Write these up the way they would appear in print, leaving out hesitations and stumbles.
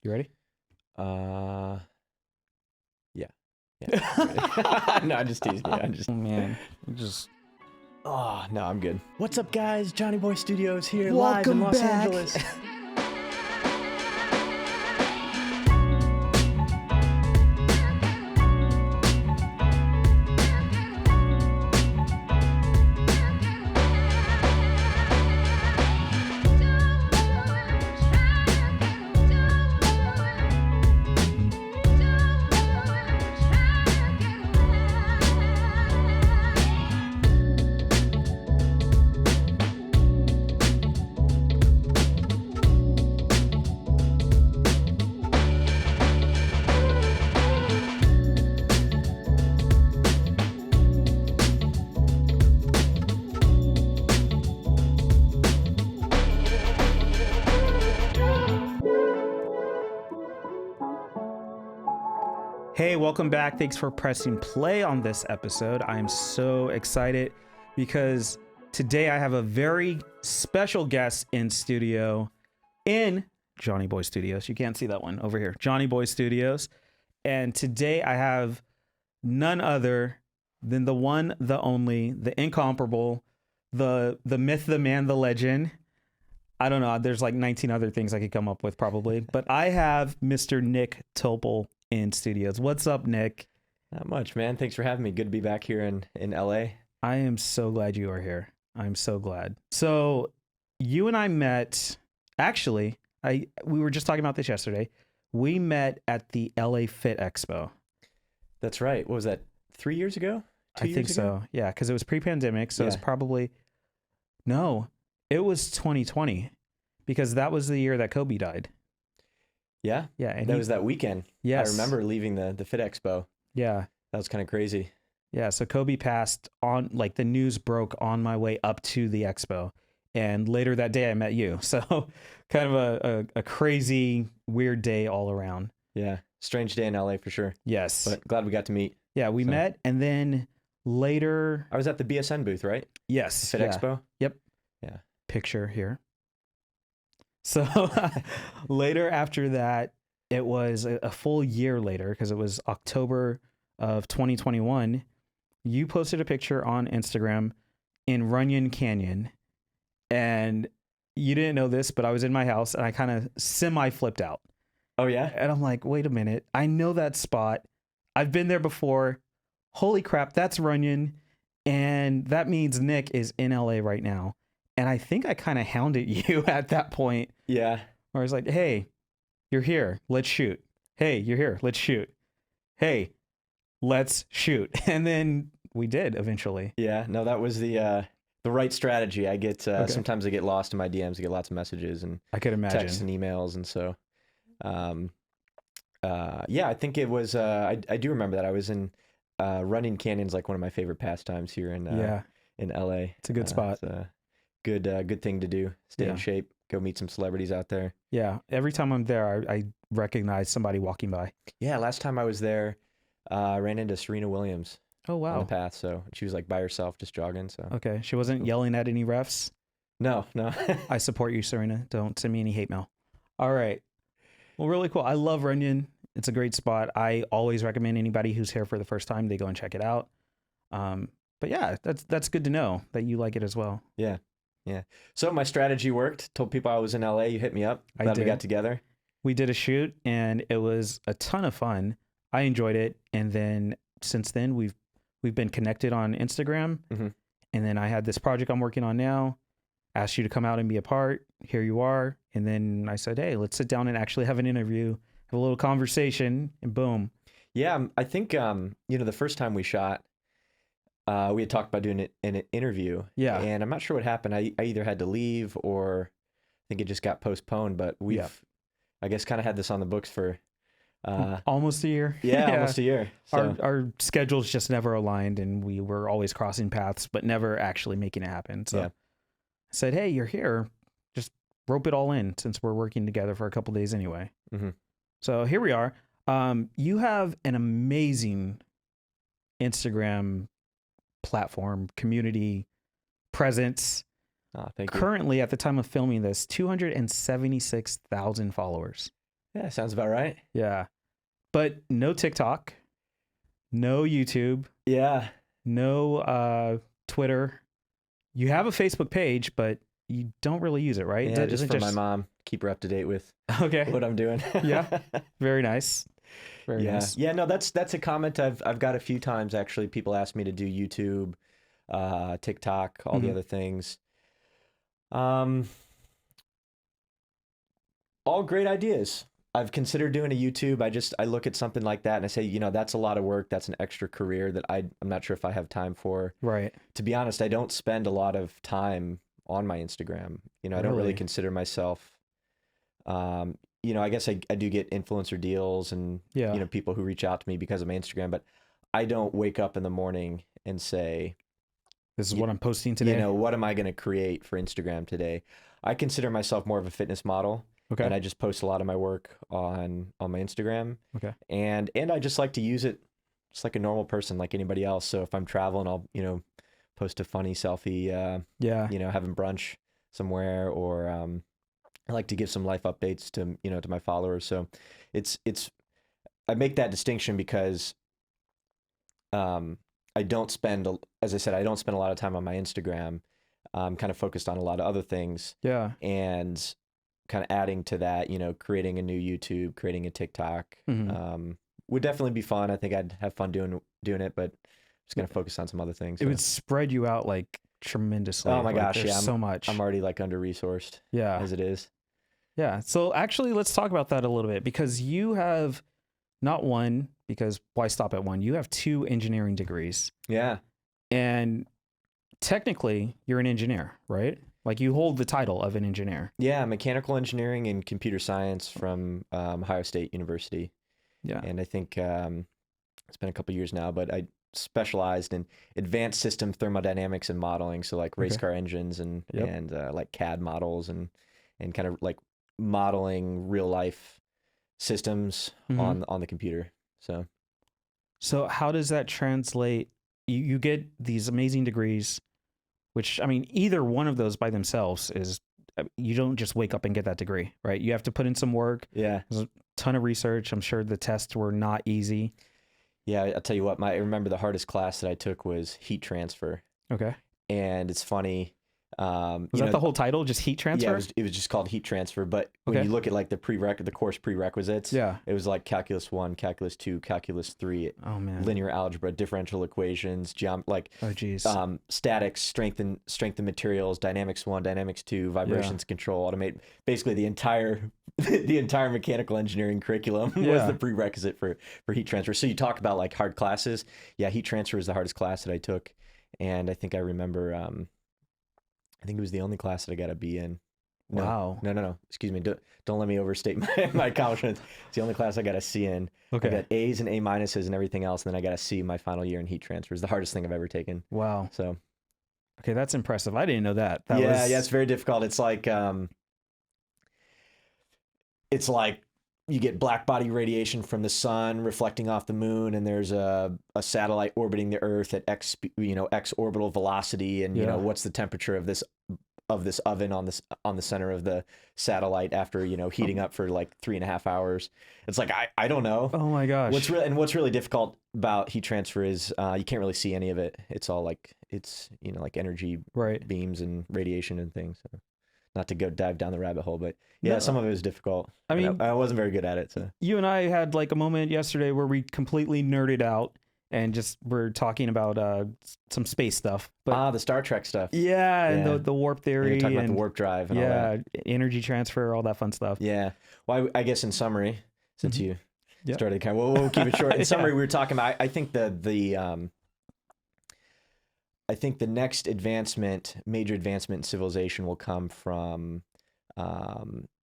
You ready? Yeah. Yeah. No, I'm just teasing you. Oh man, Oh, no, I'm good. What's up, guys? JohnnyBoy Studios here, live Welcome in Los back. Angeles. Hey, welcome back. Thanks for pressing play on this episode. I am so excited because today I have a very special guest in studio in JohnnyBoy Studios. You can't see that one over here, JohnnyBoy Studios. And today I have none other than the one, the only, the incomparable, the myth, the man, the legend. I don't know. There's like 19 other things I could come up with probably, but I have Mr. Nick Topel in studios. What's up, Nick? Not much, man. Thanks for having me. Good to be back here in LA. I am so glad you are here. I'm so glad. So you and I met, actually, we were just talking about this yesterday. We met at the LA Fit Expo. That's right. What was that, 3 years ago? I think so. Yeah, because it was pre-pandemic. So it's probably, no, it was 2020 because that was the year that Kobe died. Yeah? Yeah. And that was that weekend. Yes. I remember leaving the Fit Expo. Yeah. That was kind of crazy. Yeah. So Kobe passed on, like the news broke on my way up to the expo. And later that day I met you. So kind of a crazy, weird day all around. Yeah. Strange day in LA for sure. Yes. But glad we got to meet. Yeah. We met. And then later. I was at the BSN booth, right? Yes. Fit Expo? Yep. Yeah. Picture here. So later after that, it was a full year later because it was October of 2021. You posted a picture on Instagram in Runyon Canyon. And you didn't know this, but I was in my house and I kind of semi-flipped out. Oh, yeah? And I'm like, wait a minute. I know that spot. I've been there before. Holy crap, that's Runyon. And that means Nick is in LA right now. And I think I kind of hounded you at that point. Yeah. Where I was like, hey, you're here. Let's shoot. Hey, you're here. Let's shoot. Hey, let's shoot. And then we did eventually. Yeah. No, that was the right strategy. I get sometimes I get lost in my DMs. I get lots of messages and I could imagine texts and emails, and so yeah, I think it was I do remember that I was in Running Canyon's like one of my favorite pastimes here in LA. It's a good spot. It's a good thing to do. Stay in shape. Go meet some celebrities out there. Yeah. Every time I'm there, I recognize somebody walking by. Yeah. Last time I was there, I ran into Serena Williams. Oh, wow. On the path. So she was like by herself, just jogging. So okay. She wasn't yelling at any refs? No. I support you, Serena. Don't send me any hate mail. All right. Well, really cool. I love Runyon. It's a great spot. I always recommend anybody who's here for the first time, they go and check it out. But yeah, that's good to know that you like it as well. Yeah. Yeah. So my strategy worked. Told people I was in LA. You hit me up. Glad we got together. We did a shoot and it was a ton of fun. I enjoyed it. And then since then we've been connected on Instagram. Mm-hmm. And then I had this project I'm working on now. Asked you to come out and be a part. Here you are. And then I said, hey, let's sit down and actually have an interview, have a little conversation, and boom. Yeah. I think, the first time we shot, we had talked about doing an interview. Yeah. And I'm not sure what happened. I either had to leave or I think it just got postponed, but we've, I guess, kind of had this on the books for almost a year. Yeah, almost a year. So. Our schedules just never aligned and we were always crossing paths, but never actually making it happen. So I said, hey, you're here. Just rope it all in since we're working together for a couple days anyway. Mm-hmm. So here we are. You have an amazing Instagram platform, community presence. Thank you. Currently, at the time of filming this, 276,000 followers. Yeah, sounds about right. Yeah. But no TikTok, no YouTube, Yeah. no Twitter. You have a Facebook page, but you don't really use it, right? Yeah, just for my mom. Keep her up to date with Okay. what I'm doing. Yeah. Very nice. Very nice. Yeah, no, that's a comment I've got a few times actually. People ask me to do YouTube, TikTok, all the other things. All great ideas. I've considered doing a YouTube. I look at something like that and I say, you know, that's a lot of work. That's an extra career that I'm not sure if I have time for. Right. To be honest, I don't spend a lot of time on my Instagram. You know, I don't really consider myself, you know, I guess I do get influencer deals and, you know, people who reach out to me because of my Instagram, but I don't wake up in the morning and say, this is what I'm posting today. You know, what am I going to create for Instagram today? I consider myself more of a fitness model. Okay. And I just post a lot of my work on my Instagram. Okay. And I just like to use it just like a normal person, like anybody else. So if I'm traveling, I'll, you know, post a funny selfie, you know, having brunch somewhere, or I like to give some life updates to, you know, to my followers. So I make that distinction because I don't spend, as I said, I don't spend a lot of time on my Instagram. I'm kind of focused on a lot of other things. Yeah. And kind of adding to that, you know, creating a new YouTube, creating a TikTok, would definitely be fun. I think I'd have fun doing it, but I'm just going to focus on some other things. It would spread you out like tremendously. Oh my gosh. There's so much. I'm already like under-resourced as it is. Yeah. So actually let's talk about that a little bit, because you have not one, because why stop at one? You have 2 engineering degrees. Yeah. And technically you're an engineer, right? Like you hold the title of an engineer. Yeah, mechanical engineering and computer science from Ohio State University. Yeah. And I think it's been a couple years now, but I specialized in advanced system thermodynamics and modeling. So like race car engines and like CAD models and kind of like modeling real life systems on the computer. So how does that translate? You get these amazing degrees, which, I mean, either one of those by themselves is, you don't just wake up and get that degree, right? You have to put in some work. Yeah. There's a ton of research. I'm sure the tests were not easy. Yeah, I'll tell you what, I remember the hardest class that I took was heat transfer. Okay. And it's funny. Was that the whole title, just heat transfer? Yeah, it was just called heat transfer. But when you look at like the course prerequisites, it was like calculus 1, calculus 2, calculus 3, linear algebra, differential equations, statics, strength and materials, dynamics 1, dynamics 2, vibrations control, automate. Basically, the entire mechanical engineering curriculum was the prerequisite for heat transfer. So you talk about like hard classes. Yeah, heat transfer is the hardest class that I took, and I think I remember. I think it was the only class that I got a B in. No, wow. No. Excuse me. Don't let me overstate my accomplishments. It's the only class I got a C in. Okay. I got A's and A minuses and everything else, and then I got a C my final year in heat transfer. It's the hardest thing I've ever taken. Wow. So. Okay, that's impressive. I didn't know that. Yeah, it's very difficult. It's like you get black body radiation from the sun reflecting off the moon, and there's a satellite orbiting the Earth at x orbital velocity, and you know what's the temperature of this oven on the center of the satellite after heating up for like 3.5 hours. It's like I don't know. Oh my gosh. What's really difficult about heat transfer is you can't really see any of it. It's all like like energy beams and radiation and things. So. Not to go dive down the rabbit hole, but some of it was difficult. I mean, I wasn't very good at it. So you and I had like a moment yesterday where we completely nerded out and just were talking about some space stuff. But, the Star Trek stuff. Yeah, and the warp theory. You're talking about the warp drive and all that. Energy transfer, all that fun stuff. Yeah. Well, I guess in summary, since you started kind of, we'll keep it short. In summary, we were talking about, I think the next major advancement in civilization will come from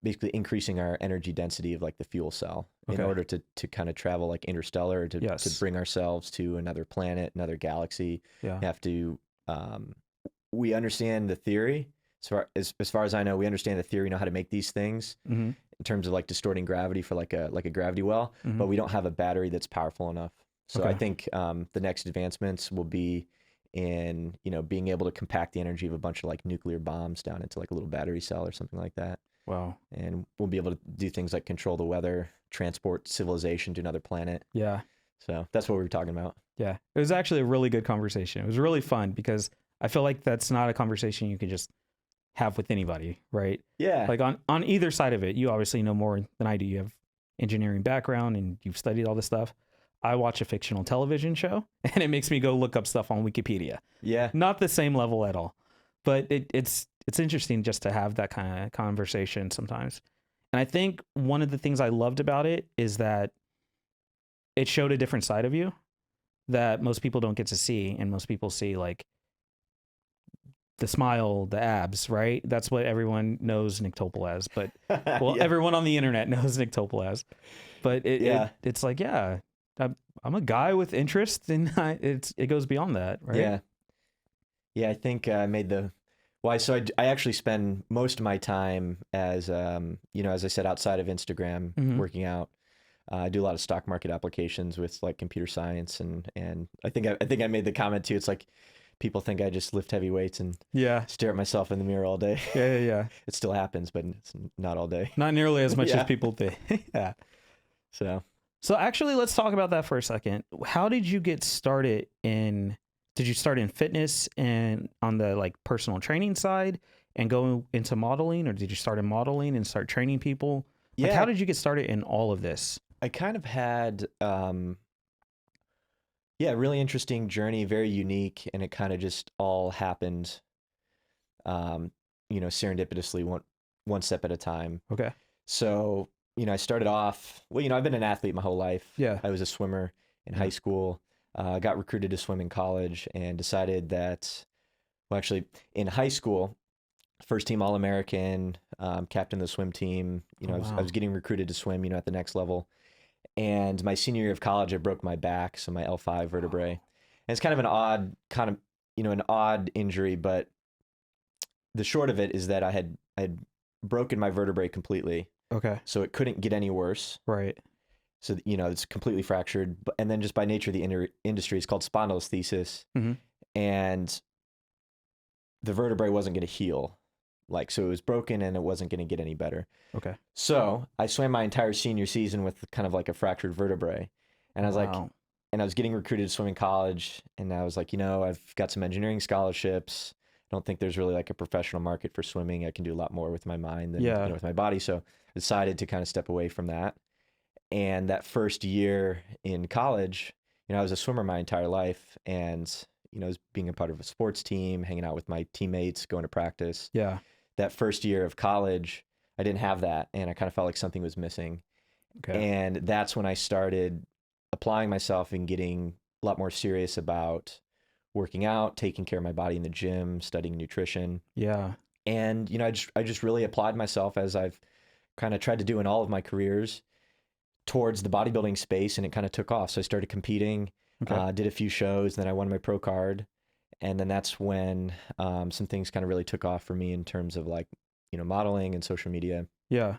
basically increasing our energy density of like the fuel cell in order to kind of travel like interstellar, to bring ourselves to another planet, another galaxy. Yeah. We have to, we understand the theory. As far as I know, we understand the theory, know how to make these things in terms of like distorting gravity for like a gravity well, but we don't have a battery that's powerful enough. So I think the next advancements will be in being able to compact the energy of a bunch of like nuclear bombs down into like a little battery cell or something like that. Wow. And we'll be able to do things like control the weather, transport civilization to another planet. Yeah. So that's what we were talking about. Yeah. It was actually a really good conversation. It was really fun because I feel like that's not a conversation you can just have with anybody, right? Yeah. Like on either side of it, you obviously know more than I do. You have engineering background and you've studied all this stuff. I watch a fictional television show and it makes me go look up stuff on Wikipedia. Yeah. Not the same level at all. But it's interesting just to have that kind of conversation sometimes. And I think one of the things I loved about it is that it showed a different side of you that most people don't get to see. And most people see like the smile, the abs, right? That's what everyone knows Nick Topel as. But well, Yeah. everyone on the internet knows Nick Topel as. But it's like, yeah, I'm a guy with interest, and it goes beyond that, right? Yeah. Yeah, I think I made I actually spend most of my time as, as I said, outside of Instagram, Mhm. working out. I do a lot of stock market applications with like computer science, and I think I made the comment too. It's like people think I just lift heavy weights and Yeah. stare at myself in the mirror all day. Yeah. It still happens, but it's not all day. Not nearly as much Yeah. as people think. Yeah. So actually, let's talk about that for a second. How did you get started did you start in fitness and on the like personal training side and go into modeling, or did you start in modeling and start training people? Like, yeah, how did you get started in all of this? I kind of had, really interesting journey, very unique, and it kind of just all happened, serendipitously, one step at a time. Okay. So, I started off, I've been an athlete my whole life. Yeah. I was a swimmer in high school, got recruited to swim in college, and decided that, actually in high school, first team All-American, captain of the swim team, Oh, I wow. was getting recruited to swim, at the next level. And my senior year of college, I broke my back, so my L5 vertebrae. And it's kind of an odd injury, but the short of it is that I had broken my vertebrae completely, Okay. so it couldn't get any worse. Right. So, it's completely fractured. And then just by nature of the industry, it's called spondylolisthesis. Mhm. And the vertebrae wasn't going to heal. So it was broken and it wasn't going to get any better. Okay. So I swam my entire senior season with kind of like a fractured vertebrae. And I was Wow. and I was getting recruited to swim in college. And I was like, I've got some engineering scholarships. I don't think there's really like a professional market for swimming. I can do a lot more with my mind than with my body. So I decided to kind of step away from that. And that first year in college, I was a swimmer my entire life. And, I was being a part of a sports team, hanging out with my teammates, going to practice. Yeah. That first year of college, I didn't have that, and I kind of felt like something was missing. Okay. And that's when I started applying myself and getting a lot more serious about working out, taking care of my body in the gym, studying nutrition. Yeah. And, I just really applied myself, as I've kind of tried to do in all of my careers, towards the bodybuilding space, and it kind of took off. So I started competing, Okay. did a few shows, then I won my pro card. And then that's when some things kind of really took off for me in terms of like, modeling and social media. Yeah.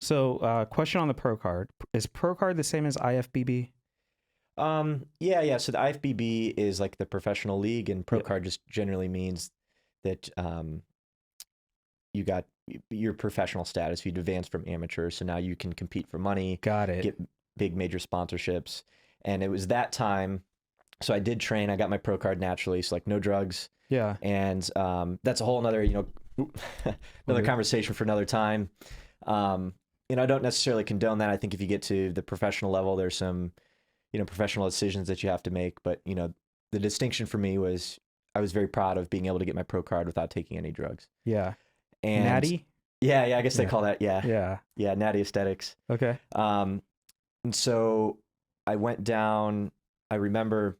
So, question on the pro card. Is pro card the same as IFBB? Yeah. So the IFBB is like the professional league, and pro Yeah. card just generally means that you got your professional status. You'd advance from amateur, so now you can compete for money, Got it. get big major sponsorships. And it was that time. So I did train. I got my pro card naturally, so like no drugs. Yeah. And that's a whole another, another conversation for another time. I don't necessarily condone that. I think if you get to the professional level, there's some, professional decisions that you have to make. But, the distinction for me was I was very proud of being able to get my pro card without taking any drugs. Yeah. And Natty? Yeah, I guess they Yeah. call that, Yeah. Yeah, natty aesthetics. Okay. And so I went down, I remember,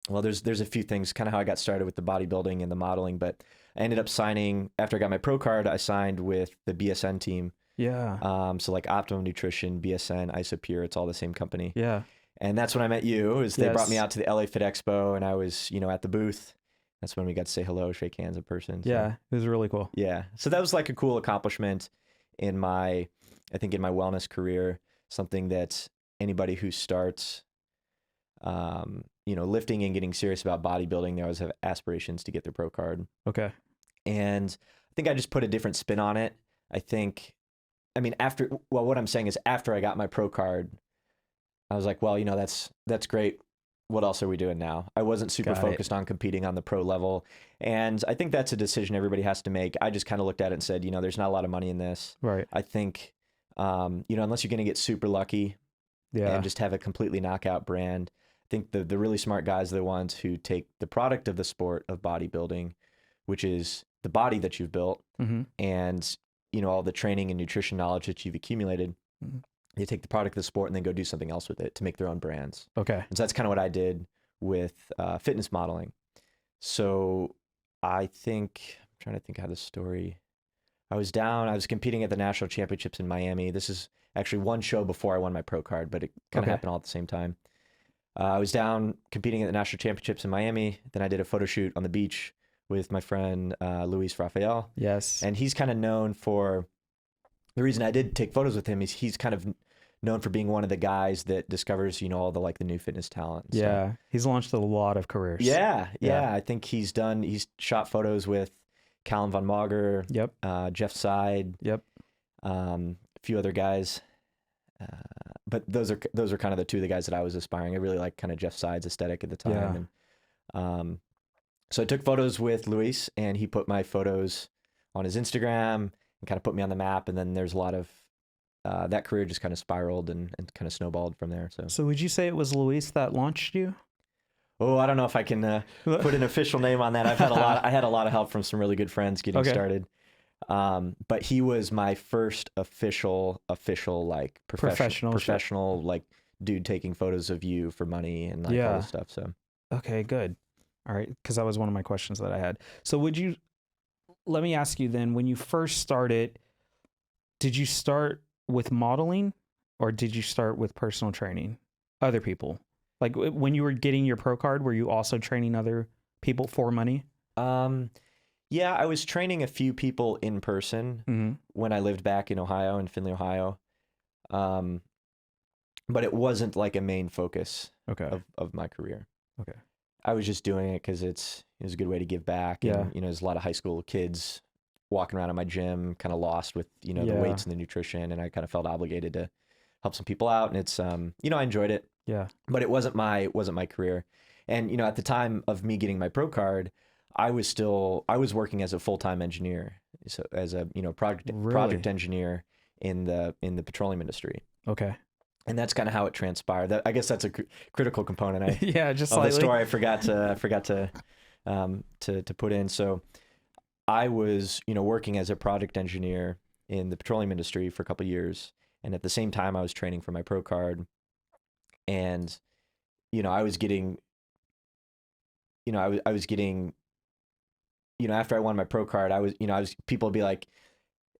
well, there's a few things, kind of how I got started with the bodybuilding and the modeling, but I ended up signing, after I got my pro card, I signed with the BSN team. Yeah. So like Optimum Nutrition, BSN, Isopure, it's all the same company. Yeah. And that's when I met you, is they brought me Yes. out to the LA Fit Expo, and I was, at the booth. That's when we got to say hello, shake hands in person. So, Yeah. It was really cool. yeah. So that was like a cool accomplishment in my wellness career, something that anybody who starts, lifting and getting serious about bodybuilding, they always have aspirations to get their pro card. Okay. And I think I just put a different spin on it. I think, I mean, what I'm saying is after I got my pro card, I was like, well, that's great. What else are we doing now? I wasn't super focused on competing on the pro level. And I think that's a decision everybody has to make. I just kind of looked at it and said, there's not a lot of money in this. Right. I think, unless you're going to get super lucky and just have a completely knockout brand, I think the really smart guys are the ones who take the product of the sport of bodybuilding, which is the body that you've built, and, all the training and nutrition knowledge that you've accumulated. They take the product of the sport and then go do something else with it to make their own brands. Okay. And so that's kind of what I did with fitness modeling. So I'm trying to think how the story, I was competing at the national championships in Miami. This is actually one show before I won my pro card, but it kind of happened all at the same time. I was down competing at the national championships in Miami. Then I did a photo shoot on the beach with my friend, Luis Rafael. Yes. And he's kind of known for, the reason I did take photos with him is he's kind of known for being one of the guys that discovers, all the new fitness talent. Yeah. So, he's launched a lot of careers. Yeah. I think he's shot photos with Callum Von Mager. Yep. Jeff Seid. Yep. A few other guys. But those are kind of the two of the guys that I was aspiring. I really liked kind of Jeff Seid's aesthetic at the time. Yeah. And so I took photos with Luis, and he put my photos on his Instagram and kind of put me on the map. And then there's a lot of that career just kind of spiraled and kind of snowballed from there. So would you say it was Luis that launched you? Oh, I don't know if I can put an official name on that. I had a lot of help from some really good friends getting started. But he was my first official like professional like dude taking photos of you for money and like all this stuff. So okay, good. All right, because that was one of my questions that I had. So let me ask you then, when you first started, did you start with modeling or did you start with personal training? Other people? Like when you were getting your pro card, were you also training other people for money? Yeah, I was training a few people in person when I lived back in Ohio, in Findlay, Ohio. But it wasn't like a main focus of my career. Okay. I was just doing it because it was a good way to give back. Yeah. And, there's a lot of high school kids walking around in my gym, kind of lost with, the weights and the nutrition. And I kind of felt obligated to help some people out. And it's, I enjoyed it. Yeah. But it wasn't my career. And, at the time of me getting my pro card, I was working as a full-time engineer. So as a, project engineer in the petroleum industry. Okay. And that's kind of how it transpired. I guess that's a critical component. Just slightly. The story I forgot to put in. So I was, working as a project engineer in the petroleum industry for a couple of years, and at the same time I was training for my pro card, and I was getting, after I won my pro card, people would be like,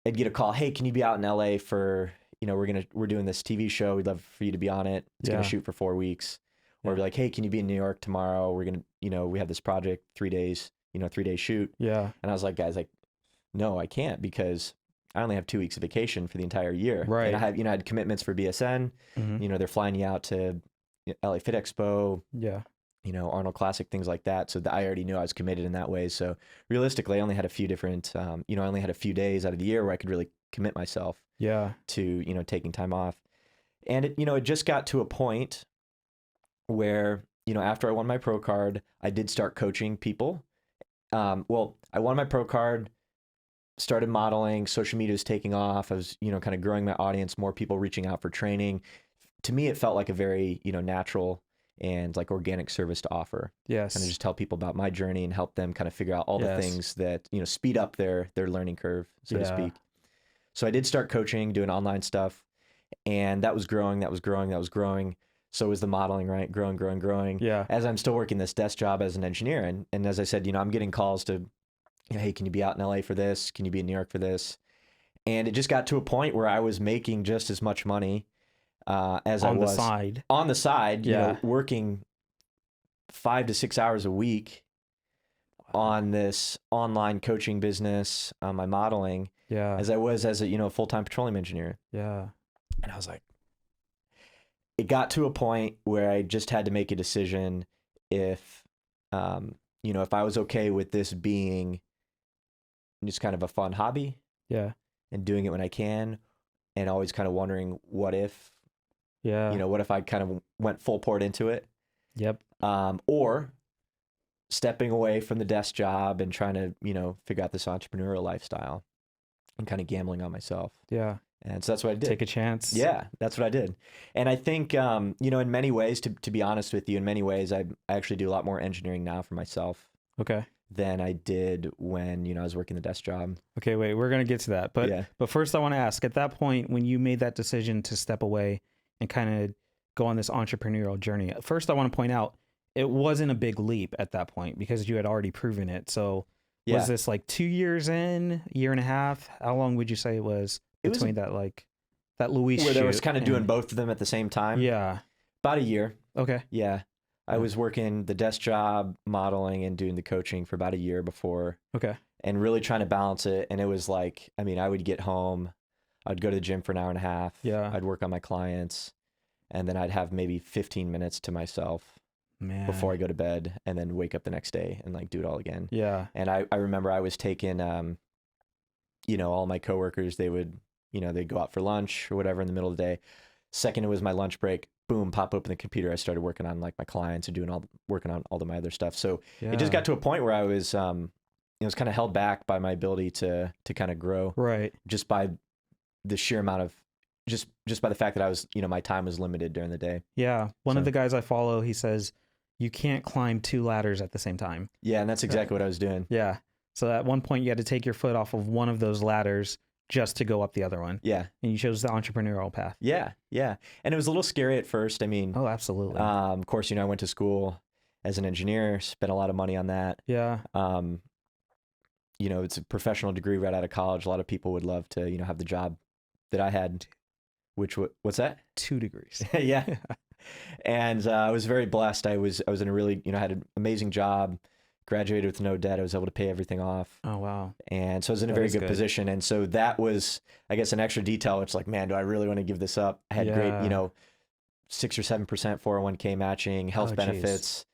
I'd get a call, hey, can you be out in LA for, we're doing this TV show. We'd love for you to be on it. It's going to shoot for 4 weeks. Or be like, hey, can you be in New York tomorrow? We're going to, we have this project, 3 days, 3-day shoot. Yeah. And I was like, guys, no, I can't, because I only have 2 weeks of vacation for the entire year. Right. And I had commitments for BSN. They're flying you out to LA Fit Expo. Yeah. Arnold Classic, things like that. So I already knew I was committed in that way. So realistically, I only had a few different, I only had a few days out of the year where I could really commit myself to, taking time off. And it just got to a point where, after I won my pro card, I did start coaching people. I won my pro card, started modeling, social media was taking off. I was, kind of growing my audience, more people reaching out for training. To me, it felt like a very, natural and like organic service to offer. Yes. Kind of just tell people about my journey and help them kind of figure out all the things that, speed up their learning curve, so to speak. So I did start coaching, doing online stuff, and that was growing. So was the modeling, right? Growing. Yeah. As I'm still working this desk job as an engineer. And as I said, I'm getting calls to, hey, can you be out in LA for this? Can you be in New York for this? And it just got to a point where I was making just as much money as I was on the side, working 5 to 6 hours a week on this online coaching business, my modeling, as I was as a, full-time petroleum engineer. Yeah. And I was like, it got to a point where I just had to make a decision if I was okay with this being just kind of a fun hobby. Yeah. and doing it when I can, and always kind of wondering what if, what if I kind of went full port into it. Yep. Or stepping away from the desk job and trying to, figure out this entrepreneurial lifestyle and kind of gambling on myself. Yeah. And so that's what I did. Take a chance. Yeah, that's what I did. And I think, in many ways, to be honest with you, in many ways, I actually do a lot more engineering now for myself. Okay. Than I did when, I was working the desk job. Okay, wait, we're going to get to that. But first I want to ask, at that point, when you made that decision to step away and kind of go on this entrepreneurial journey, first I want to point out, it wasn't a big leap at that point because you had already proven it. So was this like 2 years in, year and a half? How long would you say it was between that Louis where I was kind of doing both of them at the same time? Yeah. About a year. Okay. Yeah. I was working the desk job, modeling, and doing the coaching for about a year before. Okay. And really trying to balance it. And it was like, I would get home, I'd go to the gym for an hour and a half. Yeah. I'd work on my clients, and then I'd have maybe 15 minutes to myself before I go to bed, and then wake up the next day and like do it all again. Yeah. And I remember I was taking, all my coworkers, they would, they'd go out for lunch or whatever in the middle of the day. Second, it was my lunch break. Boom, pop open the computer. I started working on like my clients and working on all of my other stuff. So it just got to a point where I was, it was kind of held back by my ability to kind of grow. Right. Just by the sheer amount of, just by the fact that I was, my time was limited during the day. Yeah. One of the guys I follow, he says, you can't climb 2 ladders at the same time. Yeah. And that's exactly what I was doing. Yeah. So at one point you had to take your foot off of one of those ladders just to go up the other one. Yeah. And you chose the entrepreneurial path. Yeah. Yeah. And it was a little scary at first. Oh, absolutely. Of course, I went to school as an engineer, spent a lot of money on that. Yeah. It's a professional degree right out of college. A lot of people would love to, have the job that I had, what's that? 2 degrees. Yeah. And I was very blessed. I was in a really, I had an amazing job, graduated with no debt. I was able to pay everything off. Oh, wow. And so I was in a very good position. And so that was, I guess, an extra detail. It's like, man, do I really want to give this up? I had great, 6 or 7% 401k matching, health benefits.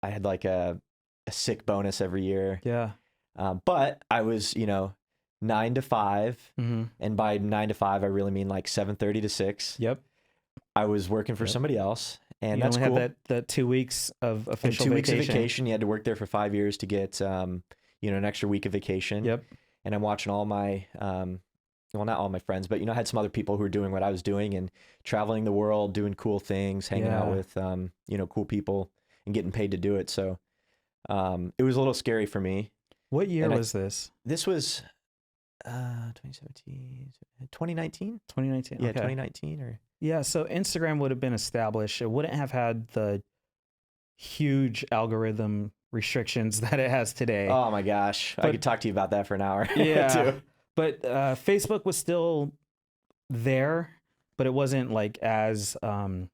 I had like a sick bonus every year. Yeah. But I was, 9 to 5. Mm-hmm. And by 9 to 5, I really mean like 7:30 to 6. Yep. I was working for somebody else. And you that's only cool. had that 2 weeks of official and 2 vacation. weeks of vacation. You had to work there for 5 years to get, an extra week of vacation. Yep. And I'm watching all my, well, not all my friends, but, I had some other people who were doing what I was doing and traveling the world, doing cool things, hanging out with, cool people and getting paid to do it. So it was a little scary for me. What year was this? This was 2017, 2019? 2019. Yeah, okay. 2019 or... Yeah, so Instagram would have been established. It wouldn't have had the huge algorithm restrictions that it has today. Oh my gosh. I could talk to you about that for an hour. Yeah. too. But Facebook was still there, but it wasn't like as, I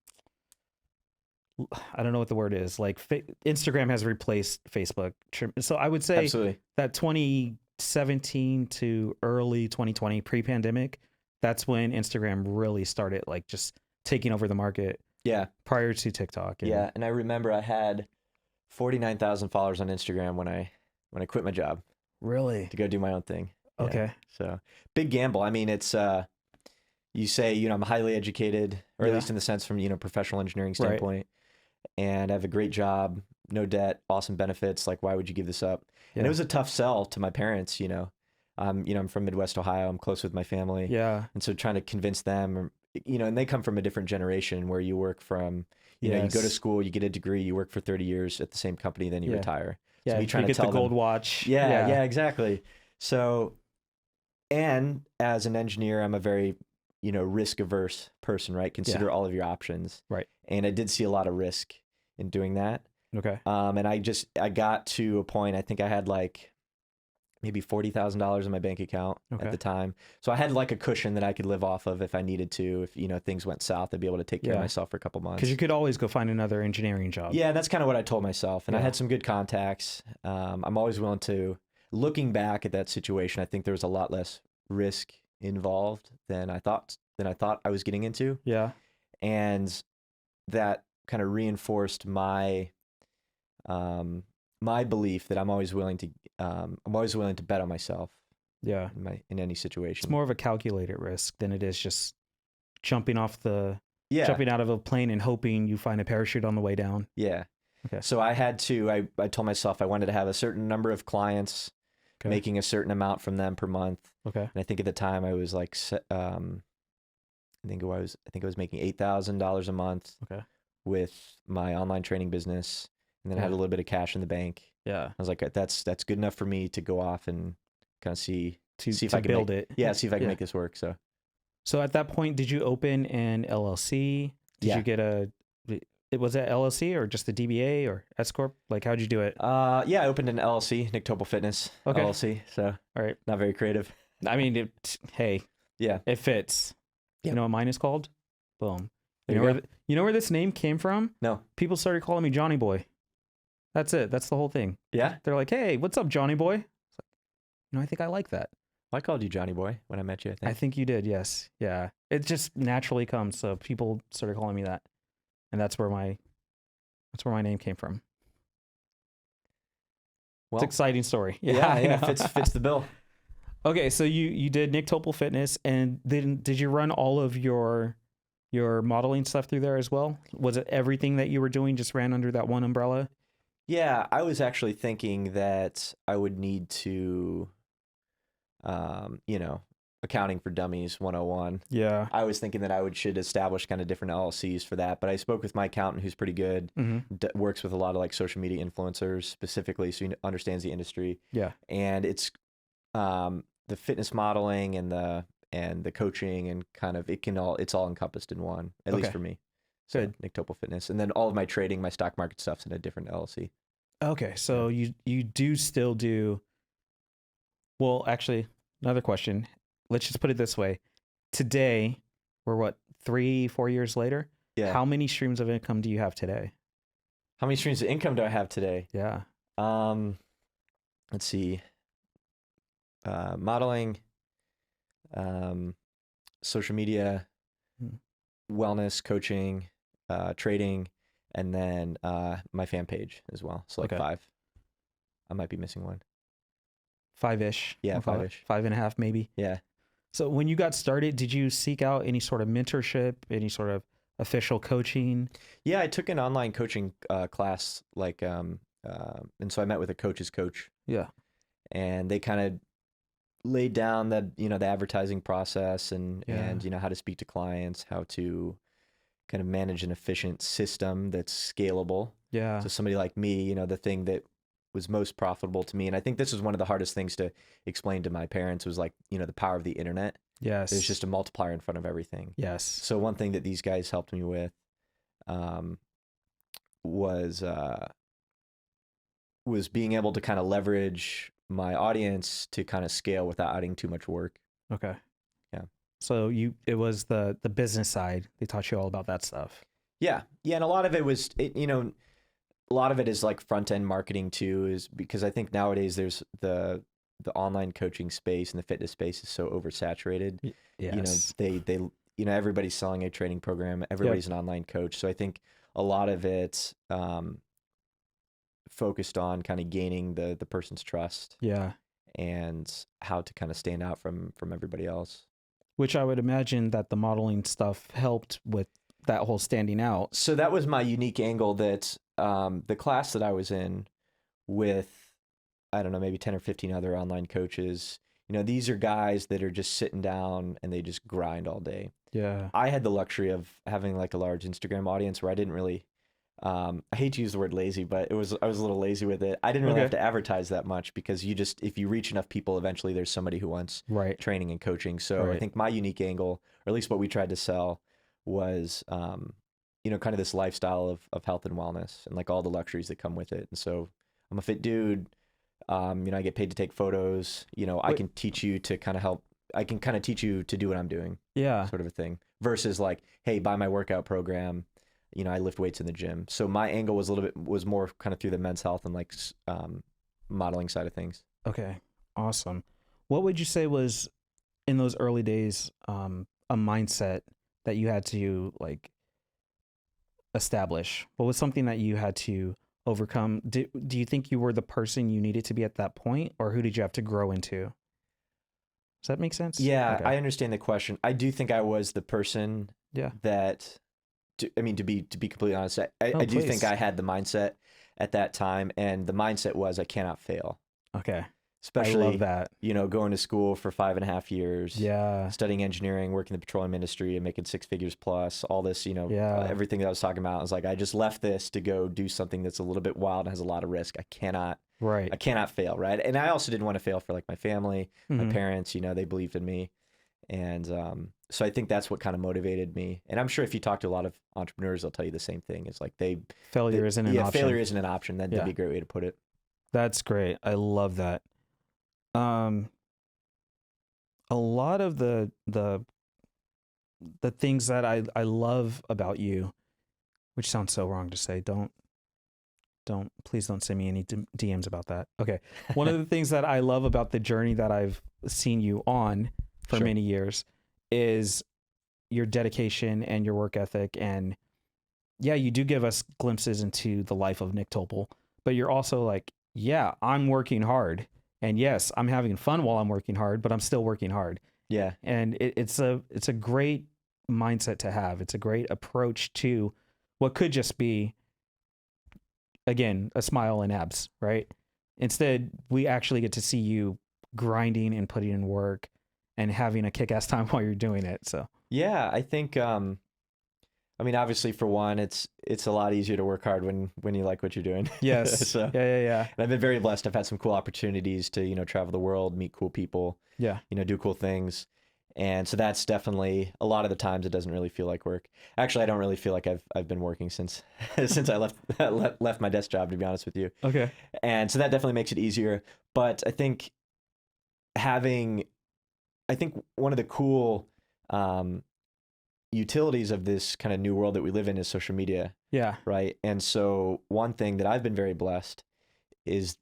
don't know what the word is. Like Instagram has replaced Facebook. So I would say Absolutely. That 2017 to early 2020 pre-pandemic, that's when Instagram really started like just taking over the market. Yeah. Prior to TikTok. Yeah. And I remember I had 49,000 followers on Instagram when I quit my job. Really? To go do my own thing. Yeah. Okay. So big gamble. I mean, it's, you say, I'm highly educated, or at least in the sense from, professional engineering standpoint, and I have a great job, no debt, awesome benefits. Like, why would you give this up? Yeah. And it was a tough sell to my parents, I'm from Midwest Ohio. I'm close with my family. Yeah. And so trying to convince them, and they come from a different generation where you work from, you go to school, you get a degree, you work for 30 years at the same company, then you retire. Yeah. So you get the gold watch. Yeah, exactly. So, and as an engineer, I'm a very, risk averse person, right? Consider all of your options. Right. And I did see a lot of risk in doing that. Okay. And I got to a point, I think I had like maybe $40,000 in my bank account at the time. So I had like a cushion that I could live off of if I needed to. If, things went south, I'd be able to take care of myself for a couple months. Because you could always go find another engineering job. Yeah, that's kind of what I told myself. And I had some good contacts. I'm always willing to, looking back at that situation, I think there was a lot less risk involved than I thought I was getting into. Yeah. And that kind of reinforced my my belief that I'm always willing to bet on myself Yeah. in any situation. It's more of a calculated risk than it is just jumping out of a plane and hoping you find a parachute on the way down. Yeah. Okay. So I told myself I wanted to have a certain number of clients, making a certain amount from them per month. Okay. And I think at the time I was like, I think I was making $8,000 a month. Okay. With my online training business, and then I had a little bit of cash in the bank. Yeah. I was like, that's good enough for me to go off and kind of see if I can build it. Yeah, see if I can make this work. So at that point, did you open an LLC? Did you get was that LLC or just a DBA or S Corp? Like, how'd you do it? I opened an LLC, Nick Topel Fitness LLC. So all right, not very creative. I mean, it fits. Yep. You know what mine is called? Boom. You know where this name came from? No. People started calling me JohnnyBoy. That's it. That's the whole thing. Yeah. They're like, "Hey, what's up, JohnnyBoy?" It's like, I think I like that. I called you JohnnyBoy when I met you. I think you did. Yes. Yeah. It just naturally comes. So people started calling me that, and that's where my name came from. Well, it's an exciting story. Yeah. Fits the bill. Okay, so you did Nick Topel Fitness, and then did you run all of your modeling stuff through there as well? Was it everything that you were doing just ran under that one umbrella? Yeah, I was actually thinking that I would need to, accounting for dummies 101. Yeah. I was thinking that I should establish kind of different LLCs for that, but I spoke with my accountant who's pretty good, works with a lot of like social media influencers specifically, so he understands the industry. Yeah. And it's the fitness modeling and the coaching and kind of it's all encompassed in one, at least for me. So good. Nick Topel Fitness. And then all of my trading, my stock market stuff's in a different LLC. Okay, so you do still do, well, actually, another question. Let's just put it this way. Today, we're what, 3-4 years later? Yeah. How many streams of income do you have today? How many streams of income do I have today? Yeah. Let's see. Modeling, social media, wellness, coaching, trading, and then my fan page as well. So like 5. I might be missing one. 5-ish. Yeah, 5-ish. 5.5 maybe. Yeah. So when you got started, did you seek out any sort of mentorship, any sort of official coaching? Yeah, I took an online coaching class, and so I met with a coach's coach. Yeah. And they kind of laid down the advertising process and how to speak to clients, how to kind of manage an efficient system that's scalable. Yeah. So somebody like me, the thing that was most profitable to me, and I think this was one of the hardest things to explain to my parents, was like, the power of the internet. Yes. There's just a multiplier in front of everything. Yes. So one thing that these guys helped me with was being able to kind of leverage my audience to kind of scale without adding too much work. Okay. Yeah. So it was the business side. They taught you all about that stuff. Yeah. Yeah. And a lot of it was, a lot of it is like front end marketing too, is because I think nowadays there's the online coaching space and the fitness space is so oversaturated. Yes. They everybody's selling a training program. Everybody's an online coach. So I think a lot of it focused on kind of gaining the person's trust. Yeah. And how to kind of stand out from everybody else. Which I would imagine that the modeling stuff helped with that whole standing out. So that was my unique angle, that the class that I was in with, I don't know, maybe 10 or 15 other online coaches, these are guys that are just sitting down and they just grind all day. Yeah. I had the luxury of having like a large Instagram audience where I didn't really, I hate to use the word lazy, but I was a little lazy with it. I didn't really have to advertise that much, because if you reach enough people, eventually there's somebody who wants training and coaching. So I think my unique angle, or at least what we tried to sell, was, kind of this lifestyle of health and wellness and like all the luxuries that come with it. And so I'm a fit dude. I get paid to take photos. I can teach you to kind of help. I can kind of teach you to do what I'm doing. Yeah. Sort of a thing. Versus like, hey, buy my workout program. I lift weights in the gym. So my angle was more kind of through the men's health and like modeling side of things. Okay. Awesome. What would you say was, in those early days, a mindset that you had to like establish? What was something that you had to overcome? Do you think you were the person you needed to be at that point, or who did you have to grow into? Does that make sense? Yeah, Okay. I understand the question. I do think I was the person Yeah. that, I mean, to be completely honest, I do think Please. I had the mindset at that time, and the mindset was I cannot fail. Okay. Especially, I love that. going to school for 5.5 years, Yeah. studying engineering, working in the petroleum industry, and making 6 figures plus. All this, Yeah. everything that I was talking about. I was like, I just left this to go do something that's a little bit wild and has a lot of risk. I cannot fail, right? And I also didn't want to fail for like my family, my parents. They believed in me, and so I think that's what kind of motivated me. And I'm sure if you talk to a lot of entrepreneurs, they'll tell you the same thing. It's like failure isn't an option. Failure isn't an option. That'd be a great way to put it. That's great. I love that. A lot of the things that I love about you, which sounds so wrong to say, please don't send me any DMs about that. Okay. One of the things that I love about the journey that I've seen you on for many years is your dedication and your work ethic. And yeah, you do give us glimpses into the life of Nick Topel, but you're also like, yeah, I'm working hard. And yes, I'm having fun while I'm working hard, but I'm still working hard. Yeah. And it's a great mindset to have. It's a great approach to what could just be, again, a smile and abs, right? Instead, we actually get to see you grinding and putting in work and having a kick-ass time while you're doing it. So yeah, I think I mean, obviously, for one, it's a lot easier to work hard when you like what you're doing. Yes. So, yeah. And I've been very blessed. I've had some cool opportunities to travel the world, meet cool people. Yeah. Do cool things, and so that's definitely a lot of the times it doesn't really feel like work. Actually, I don't really feel like I've been working since I left my desk job, to be honest with you. Okay. And so that definitely makes it easier. But I think one of the cool utilities of this kind of new world that we live in is social media. Yeah. Right. And so one thing that I've been very blessed is,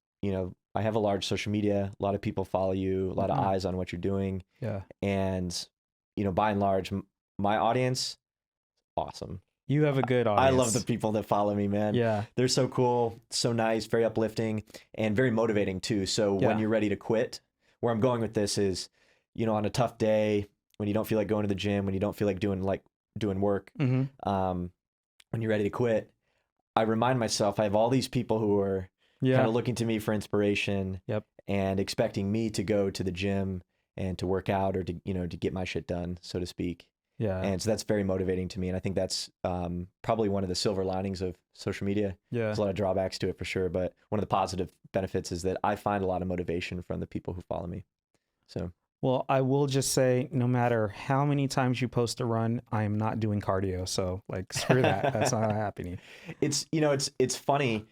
I have a large social media, a lot of people follow you, a lot of eyes on what you're doing. Yeah. And, by and large, my audience, awesome. You have a good audience. I love the people that follow me, man. Yeah. They're so cool, so nice, very uplifting, and very motivating too. So when you're ready to quit, where I'm going with this is, on a tough day, when you don't feel like going to the gym, when you don't feel like doing work, when you're ready to quit, I remind myself I have all these people who are kind of looking to me for inspiration and expecting me to go to the gym and to work out or to get my shit done, so to speak. Yeah. And so that's very motivating to me. And I think that's probably one of the silver linings of social media. Yeah. There's a lot of drawbacks to it for sure, but one of the positive benefits is that I find a lot of motivation from the people who follow me. So. Well, I will just say, no matter how many times you post a run, I am not doing cardio. So like, screw that. That's not happening. It's funny.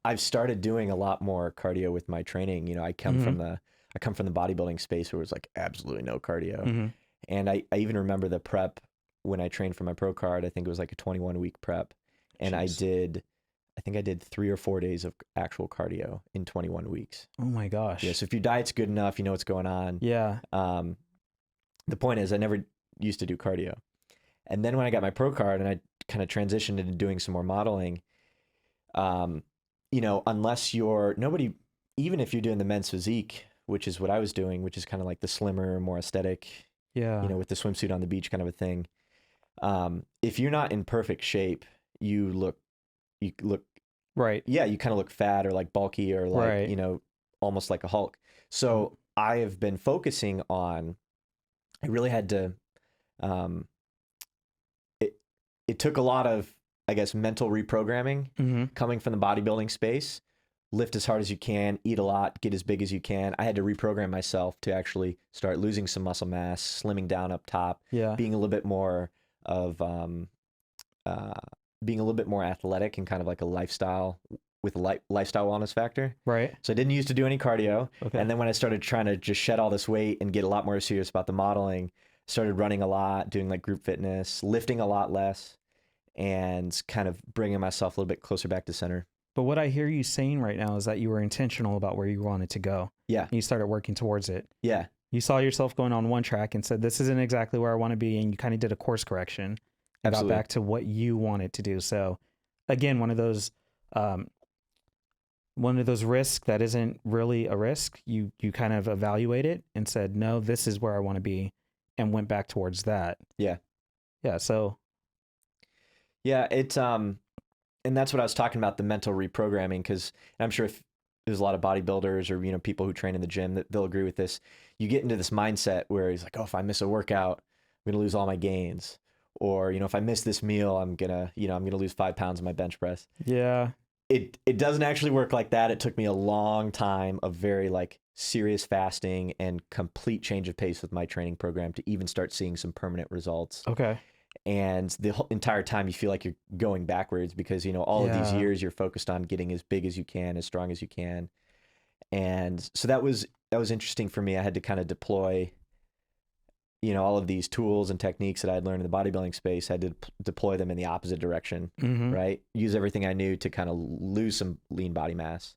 I've started doing a lot more cardio with my training. I come from the bodybuilding space where it was like absolutely no cardio. And I even remember the prep when I trained for my pro card. I think it was like a 21-week prep. And I think I did 3 or 4 days of actual cardio in 21 weeks. Oh my gosh. Yeah. So if your diet's good enough, you know what's going on. Yeah. The point is I never used to do cardio. And then when I got my pro card and I kind of transitioned into doing some more modeling, unless even if you're doing the men's physique, which is what I was doing, which is kind of like the slimmer, more aesthetic, with the swimsuit on the beach kind of a thing. If you're not in perfect shape, you look right. Yeah. You kind of look fat or like bulky or like, almost like a Hulk. So I have been focusing on, I really had to, it took a lot of, I guess, mental reprogramming coming from the bodybuilding space. Lift as hard as you can, eat a lot, get as big as you can. I had to reprogram myself to actually start losing some muscle mass, slimming down up top, being a little bit more athletic and kind of like a lifestyle with a lifestyle wellness factor. Right. So I didn't used to do any cardio. Okay. And then when I started trying to just shed all this weight and get a lot more serious about the modeling, started running a lot, doing like group fitness, lifting a lot less, and kind of bringing myself a little bit closer back to center. But what I hear you saying right now is that you were intentional about where you wanted to go. Yeah. And you started working towards it. Yeah. You saw yourself going on one track and said, this isn't exactly where I want to be. And you kind of did a course correction and got back to what you wanted to do. So again, one of those one of those risks that isn't really a risk. You kind of evaluate it and said, no, this is where I want to be, and went back towards that. Yeah. Yeah. So Yeah, it's and that's what I was talking about, the mental reprogramming, because I'm sure if there's a lot of bodybuilders or, you know, people who train in the gym, that they'll agree with this. You get into this mindset where he's like, oh, if I miss a workout, I'm gonna lose all my gains. Or, you know, if I miss this meal, I'm gonna lose 5 pounds on my bench press. yeah. It doesn't actually work like that. It took me a long time of very like serious fasting and complete change of pace with my training program to even start seeing some permanent results. Okay. And the whole entire time you feel like you're going backwards because, you know, all of these Yeah. years you're focused on getting as big as you can, as strong as you can. And so that was interesting for me. I had to kind of deploy, you know, all of these tools and techniques that I'd learned in the bodybuilding space. I had to deploy them in the opposite direction, Mm-hmm. right? Use everything I knew to kind of lose some lean body mass.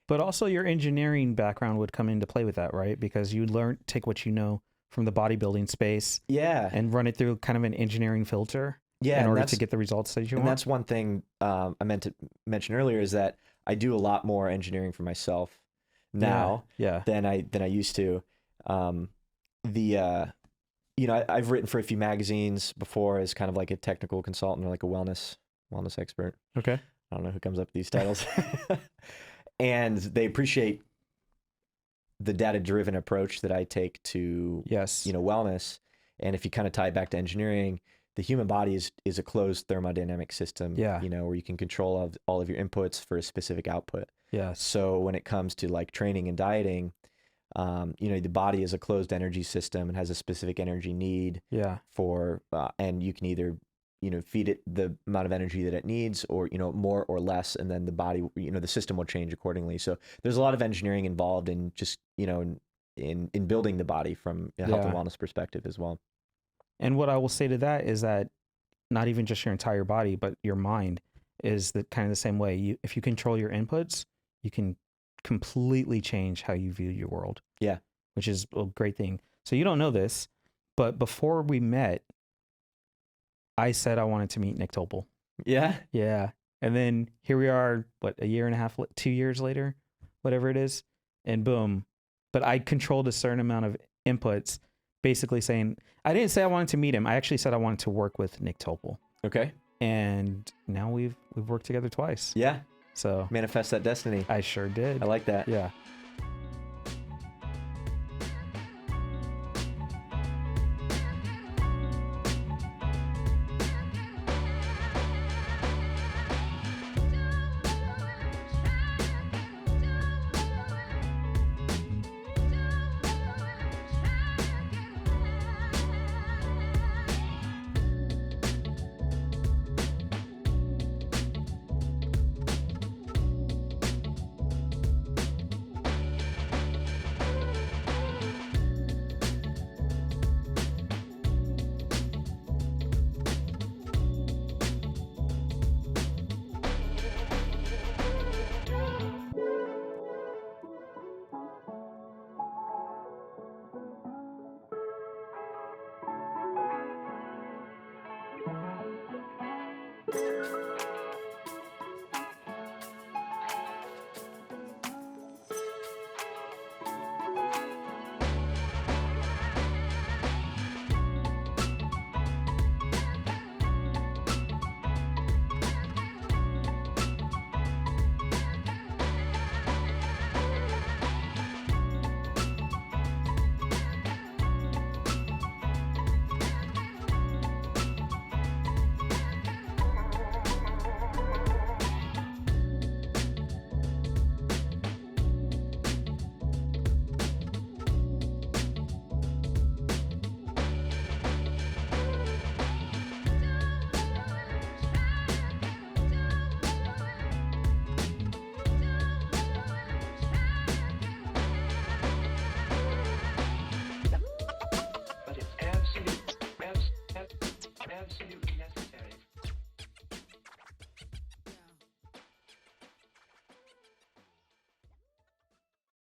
But also your engineering background would come into play with that, right? Because you take what you know from the bodybuilding space Yeah. and run it through kind of an engineering filter Yeah. in and order that's- to get the results that you And want. that's one thing I meant to mention earlier, is that I do a lot more engineering for myself now Yeah. than I used to. You know, I've written for a few magazines before as kind of like a technical consultant or like a wellness expert. Okay. I don't know who comes up with these titles. And they appreciate the data-driven approach that I take to, Yes. you know, wellness. And if you kind of tie it back to engineering, the human body is a closed thermodynamic system, Yeah. you know, where you can control all of your inputs for a specific output. Yes. So when it comes to like training and dieting, you know, the body is a closed energy system and has a specific energy need Yeah. for, and you can either, you know, feed it the amount of energy that it needs, or, you know, more or less, and then the body, you know, the system will change accordingly. So there's a lot of engineering involved in just, you know, in building the body from a health and Yeah. wellness perspective as well. And what I will say to that is that not even just your entire body, but your mind is the kind of the same way. If you control your inputs, you can completely change how you view your world. Yeah. Which is a great thing. So you don't know this, but before we met, I said I wanted to meet Nick Topel. Yeah. Yeah. And then here we are, a year and a half, 2 years later, whatever it is, and boom. But I controlled a certain amount of inputs, basically saying, I didn't say I wanted to meet him. I actually said I wanted to work with Nick Topel. Okay. And now we've worked together twice. Yeah. So Manifest that destiny. I sure did. I like that. Yeah.